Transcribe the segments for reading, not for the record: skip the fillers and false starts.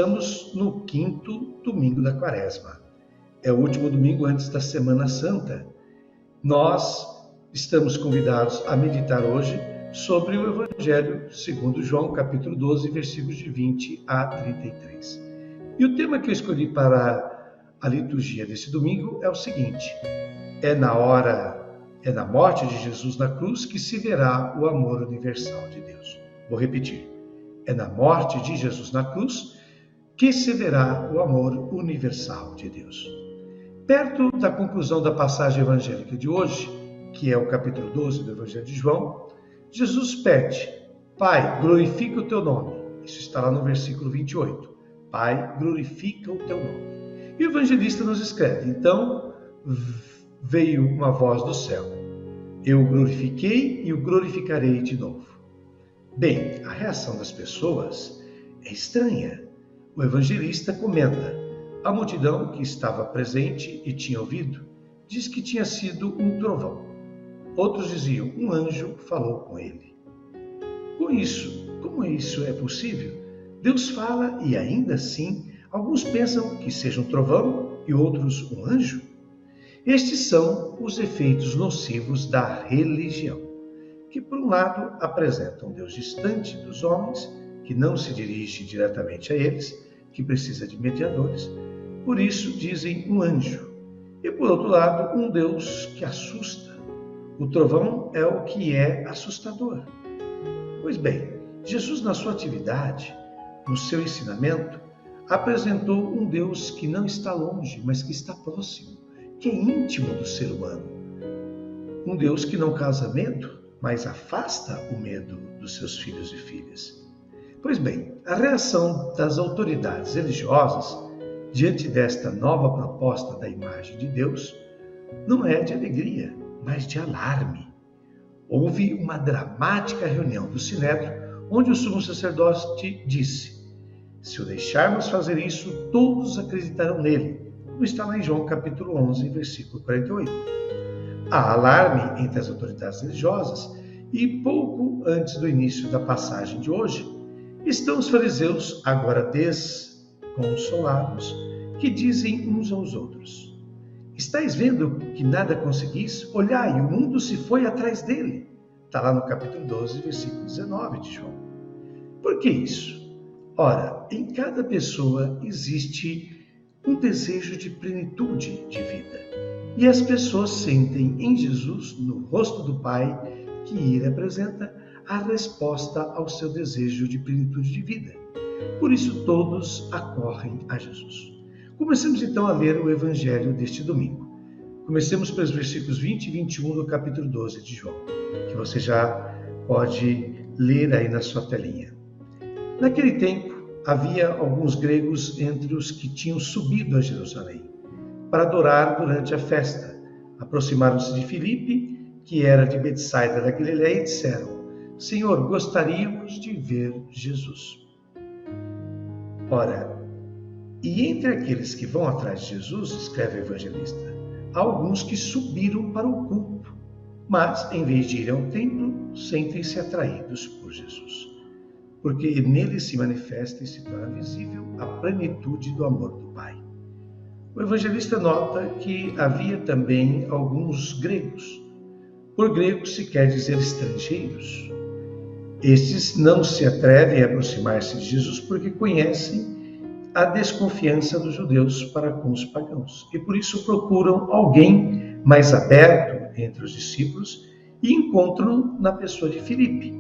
estamos no 5º domingo da Quaresma. É o último domingo antes da Semana Santa. Nós estamos convidados a meditar hoje sobre o Evangelho segundo João, capítulo 12, versículos de 20 a 33. E o tema que eu escolhi para a liturgia desse domingo é o seguinte: é na morte de Jesus na cruz que se verá o amor universal de Deus. Vou repetir. É na morte de Jesus na cruz que se verá o amor universal de Deus. Perto da conclusão da passagem evangélica de hoje, que é o capítulo 12 do Evangelho de João, Jesus pede: Pai, glorifica o teu nome. Isso está lá no versículo 28. Pai, glorifica o teu nome. E o evangelista nos escreve: então veio uma voz do céu: eu o glorifiquei e o glorificarei de novo. Bem, a reação das pessoas é estranha. O evangelista comenta: a multidão que estava presente e tinha ouvido diz que tinha sido um trovão. Outros diziam: um anjo falou com ele. Como isso é possível? Deus fala e ainda assim alguns pensam que seja um trovão e outros um anjo? Estes são os efeitos nocivos da religião, que por um lado apresentam um Deus distante dos homens, que não se dirige diretamente a eles, que precisa de mediadores, por isso dizem um anjo, e por outro lado um Deus que assusta. O trovão é o que é assustador. Pois bem, Jesus na sua atividade, no seu ensinamento, apresentou um Deus que não está longe, mas que está próximo, que é íntimo do ser humano. Um Deus que não causa medo, mas afasta o medo dos seus filhos e filhas. Pois bem, a reação das autoridades religiosas diante desta nova proposta da imagem de Deus não é de alegria, mas de alarme. Houve uma dramática reunião do Sinédrio, onde o sumo sacerdote disse: se o deixarmos fazer isso, todos acreditarão nele, como está lá em João capítulo 11, versículo 48. Há alarme entre as autoridades religiosas e pouco antes do início da passagem de hoje, estão os fariseus, agora desconsolados, que dizem uns aos outros: estáis vendo que nada conseguis? Olhai, o mundo se foi atrás dele. Está lá no capítulo 12, versículo 19 de João. Por que isso? Ora, em cada pessoa existe um desejo de plenitude de vida. E as pessoas sentem em Jesus, no rosto do Pai, que ele apresenta, a resposta ao seu desejo de plenitude de vida. Por isso todos acorrem a Jesus. Comecemos então a ler o Evangelho deste domingo. Comecemos pelos versículos 20 e 21 do capítulo 12 de João, que você já pode ler aí na sua telinha. Naquele tempo, havia alguns gregos entre os que tinham subido a Jerusalém para adorar durante a festa. Aproximaram-se de Filipe, que era de Betsaida da Galileia, e disseram: Senhor, gostaríamos de ver Jesus. Ora, e entre aqueles que vão atrás de Jesus, escreve o evangelista, há alguns que subiram para o culto, mas, em vez de ir ao templo, sentem-se atraídos por Jesus, porque nele se manifesta e se torna visível a plenitude do amor do Pai. O evangelista nota que havia também alguns gregos. Por gregos se quer dizer estrangeiros. Estes não se atrevem a aproximar-se de Jesus porque conhecem a desconfiança dos judeus para com os pagãos e por isso procuram alguém mais aberto entre os discípulos e encontram na pessoa de Filipe,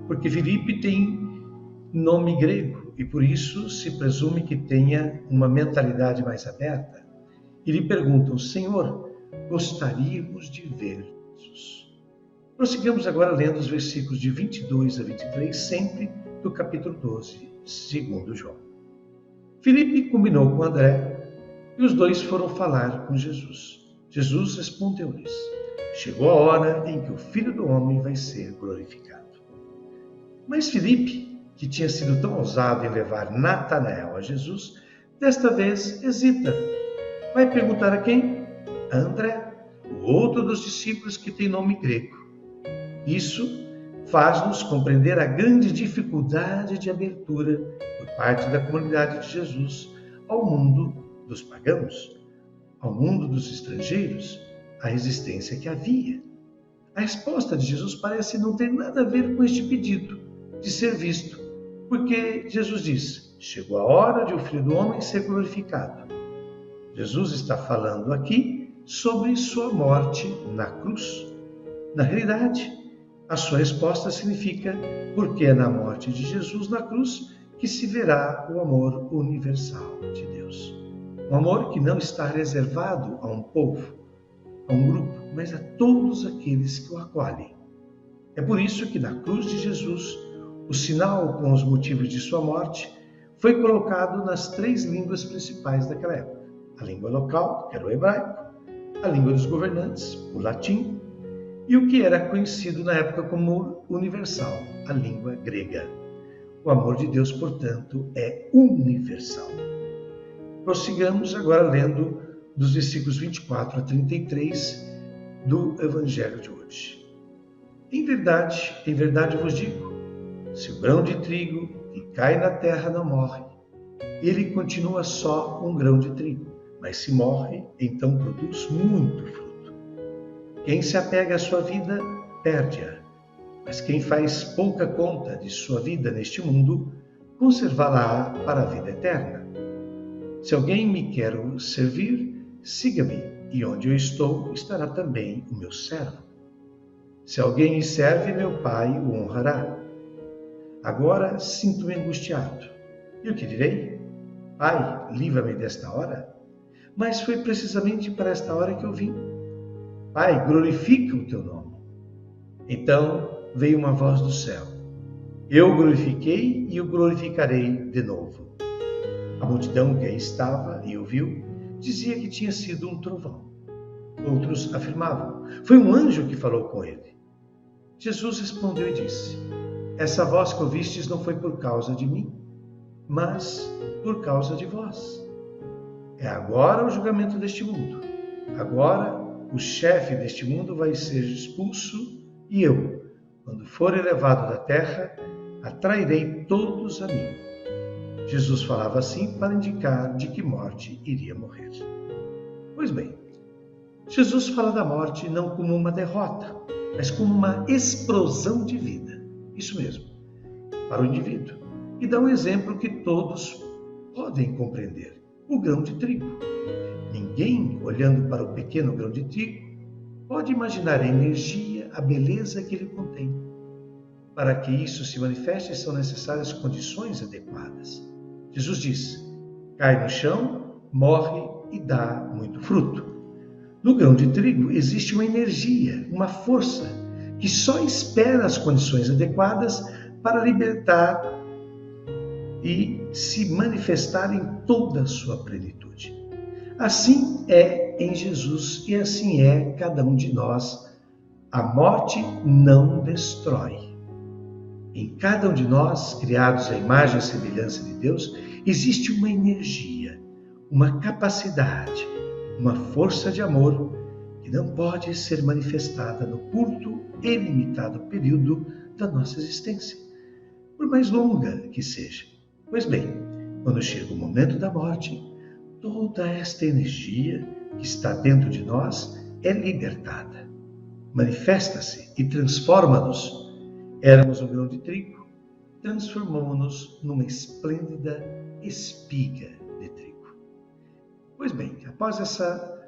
porque Filipe tem nome grego e por isso se presume que tenha uma mentalidade mais aberta. E lhe perguntam: Senhor, gostaríamos de ver Jesus. Prossigamos agora lendo os versículos de 22 a 23, sempre do capítulo 12, segundo João. Filipe combinou com André e os dois foram falar com Jesus. Jesus respondeu-lhes: chegou a hora em que o Filho do Homem vai ser glorificado. Mas Filipe, que tinha sido tão ousado em levar Natanael a Jesus, desta vez hesita. Vai perguntar a quem? A André, o outro dos discípulos que tem nome grego. Isso faz-nos compreender a grande dificuldade de abertura por parte da comunidade de Jesus ao mundo dos pagãos, ao mundo dos estrangeiros, a resistência que havia. A resposta de Jesus parece não ter nada a ver com este pedido de ser visto, porque Jesus diz: chegou a hora de o Filho do Homem ser glorificado. Jesus está falando aqui sobre sua morte na cruz. Na realidade, a sua resposta significa: porque é na morte de Jesus na cruz que se verá o amor universal de Deus. Um amor que não está reservado a um povo, a um grupo, mas a todos aqueles que o acolhem. É por isso que na cruz de Jesus, o sinal com os motivos de sua morte foi colocado nas 3 línguas principais daquela época: a língua local, que era o hebraico, a língua dos governantes, o latim, e o que era conhecido na época como universal, a língua grega. O amor de Deus, portanto, é universal. Prossigamos agora lendo dos versículos 24 a 33 do Evangelho de hoje. Em verdade vos digo, se o grão de trigo que cai na terra não morre, ele continua só um grão de trigo, mas se morre, então produz muito fruto. Quem se apega à sua vida, perde-a, mas quem faz pouca conta de sua vida neste mundo, conservá-la para a vida eterna. Se alguém me quer servir, siga-me, e onde eu estou, estará também o meu servo. Se alguém me serve, meu Pai o honrará. Agora sinto-me angustiado. E o que direi? Pai, livra-me desta hora. Mas foi precisamente para esta hora que eu vim. Pai, glorifica o teu nome. Então veio uma voz do céu. Eu o glorifiquei e o glorificarei de novo. A multidão que aí estava e o viu, dizia que tinha sido um trovão. Outros afirmavam: foi um anjo que falou com ele. Jesus respondeu e disse: essa voz que ouvistes não foi por causa de mim, mas por causa de vós. É agora o julgamento deste mundo. Agora o chefe deste mundo vai ser expulso e eu, quando for elevado da terra, atrairei todos a mim. Jesus falava assim para indicar de que morte iria morrer. Pois bem, Jesus fala da morte não como uma derrota, mas como uma explosão de vida. Isso mesmo, para o indivíduo. E dá um exemplo que todos podem compreender: o grão de trigo. Ninguém, olhando para o pequeno grão de trigo, pode imaginar a energia, a beleza que ele contém. Para que isso se manifeste, são necessárias condições adequadas. Jesus diz: cai no chão, morre e dá muito fruto. No grão de trigo existe uma energia, uma força, que só espera as condições adequadas para libertar e se manifestar em toda a sua plenitude. Assim é em Jesus e assim é cada um de nós. A morte não destrói. Em cada um de nós, criados à imagem e semelhança de Deus, existe uma energia, uma capacidade, uma força de amor que não pode ser manifestada no curto e limitado período da nossa existência, por mais longa que seja. Pois bem, quando chega o momento da morte, toda esta energia que está dentro de nós é libertada, manifesta-se e transforma-nos. Éramos um grão de trigo, transformamos-nos numa esplêndida espiga de trigo. Pois bem, após essa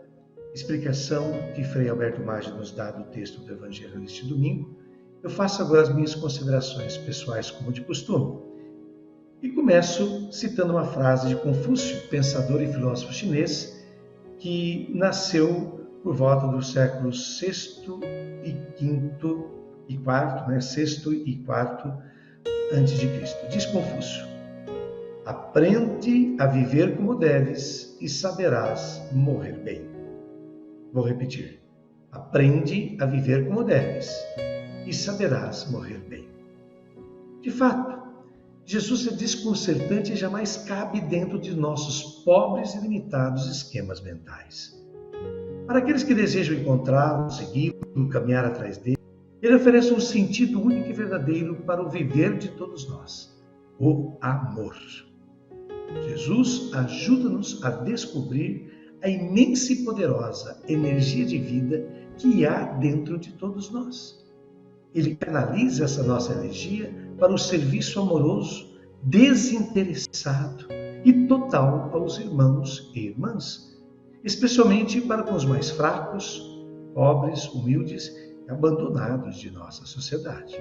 explicação que Frei Alberto Maggi nos dá do texto do Evangelho neste domingo, eu faço agora as minhas considerações pessoais como de costume. E começo citando uma frase de Confúcio, pensador e filósofo chinês, que nasceu por volta dos séculos VI e V e IV, VI e IV antes de Cristo. Diz Confúcio: aprende a viver como deves e saberás morrer bem. Vou repetir: aprende a viver como deves e saberás morrer bem. De fato, Jesus é desconcertante e jamais cabe dentro de nossos pobres e limitados esquemas mentais. Para aqueles que desejam encontrá-lo, segui-lo, caminhar atrás dele, Ele oferece um sentido único e verdadeiro para o viver de todos nós: o amor. Jesus ajuda-nos a descobrir a imensa e poderosa energia de vida que há dentro de todos nós. Ele canaliza essa nossa energia para o serviço amoroso, desinteressado e total aos irmãos e irmãs, especialmente para com os mais fracos, pobres, humildes e abandonados de nossa sociedade.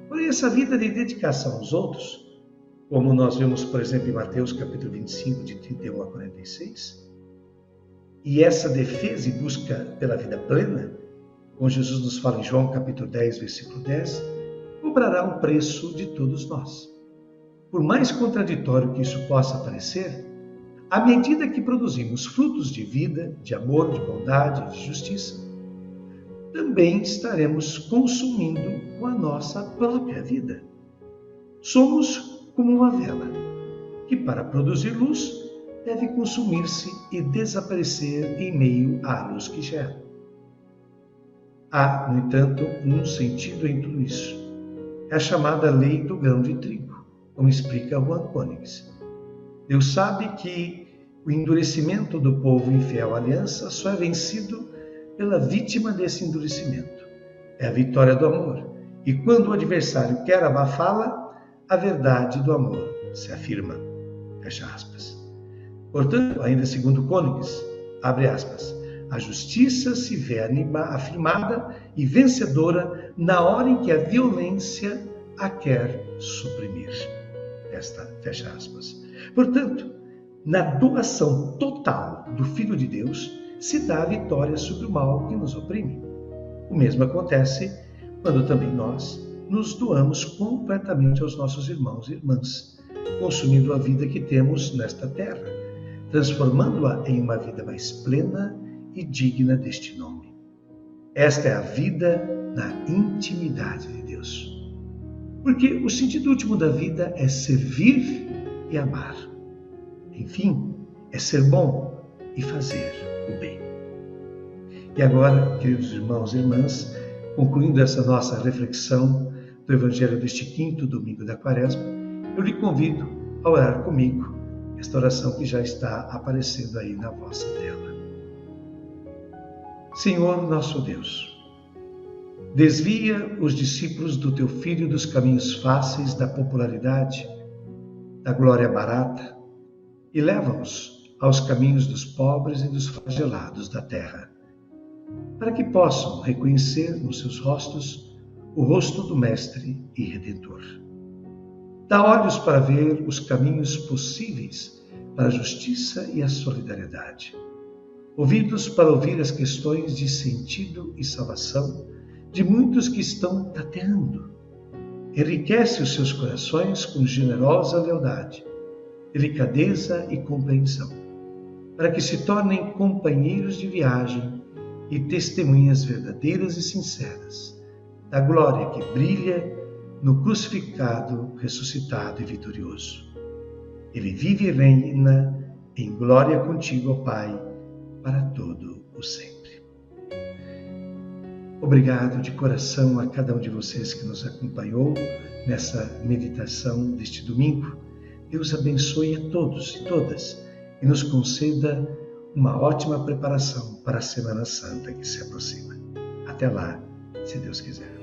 Porém, essa vida de dedicação aos outros, como nós vemos, por exemplo, em Mateus capítulo 25, de 31 a 46, e essa defesa e busca pela vida plena, como Jesus nos fala em João capítulo 10, versículo 10, cobrará um preço de todos nós. Por mais contraditório que isso possa parecer, à medida que produzimos frutos de vida, de amor, de bondade, de justiça, também estaremos consumindo com a nossa própria vida. Somos como uma vela, que para produzir luz deve consumir-se e desaparecer em meio à luz que gera. Há, no entanto, um sentido em tudo isso. É a chamada lei do grão de trigo, como explica Juan Königs. Deus sabe que o endurecimento do povo infiel à aliança só é vencido pela vítima desse endurecimento. É a vitória do amor. E quando o adversário quer abafá-la, a verdade do amor se afirma. Fecha aspas. Portanto, ainda segundo Königs, abre aspas, a justiça se vê afirmada e vencedora na hora em que a violência a quer suprimir. Fecha aspas. Portanto, na doação total do Filho de Deus, se dá a vitória sobre o mal que nos oprime. O mesmo acontece quando também nós nos doamos completamente aos nossos irmãos e irmãs, consumindo a vida que temos nesta terra, transformando-a em uma vida mais plena e digna deste nome. Esta é a vida na intimidade de Deus. Porque o sentido último da vida é servir e amar. Enfim, é ser bom e fazer o bem. E agora, queridos irmãos e irmãs, concluindo essa nossa reflexão do Evangelho deste quinto domingo da Quaresma, eu lhe convido a orar comigo esta oração que já está aparecendo aí na vossa tela. Senhor nosso Deus, desvia os discípulos do teu Filho dos caminhos fáceis da popularidade, da glória barata, e leva-os aos caminhos dos pobres e dos flagelados da terra, para que possam reconhecer nos seus rostos o rosto do Mestre e Redentor. Dá olhos para ver os caminhos possíveis para a justiça e a solidariedade, ouvidos para ouvir as questões de sentido e salvação de muitos que estão tateando. Enriquece os seus corações com generosa lealdade, delicadeza e compreensão, para que se tornem companheiros de viagem e testemunhas verdadeiras e sinceras da glória que brilha no crucificado, ressuscitado e vitorioso. Ele vive e reina em glória contigo, ó Pai, para todo o sempre. Obrigado de coração a cada um de vocês que nos acompanhou nessa meditação deste domingo. Deus abençoe a todos e todas e nos conceda uma ótima preparação para a Semana Santa que se aproxima. Até lá, se Deus quiser.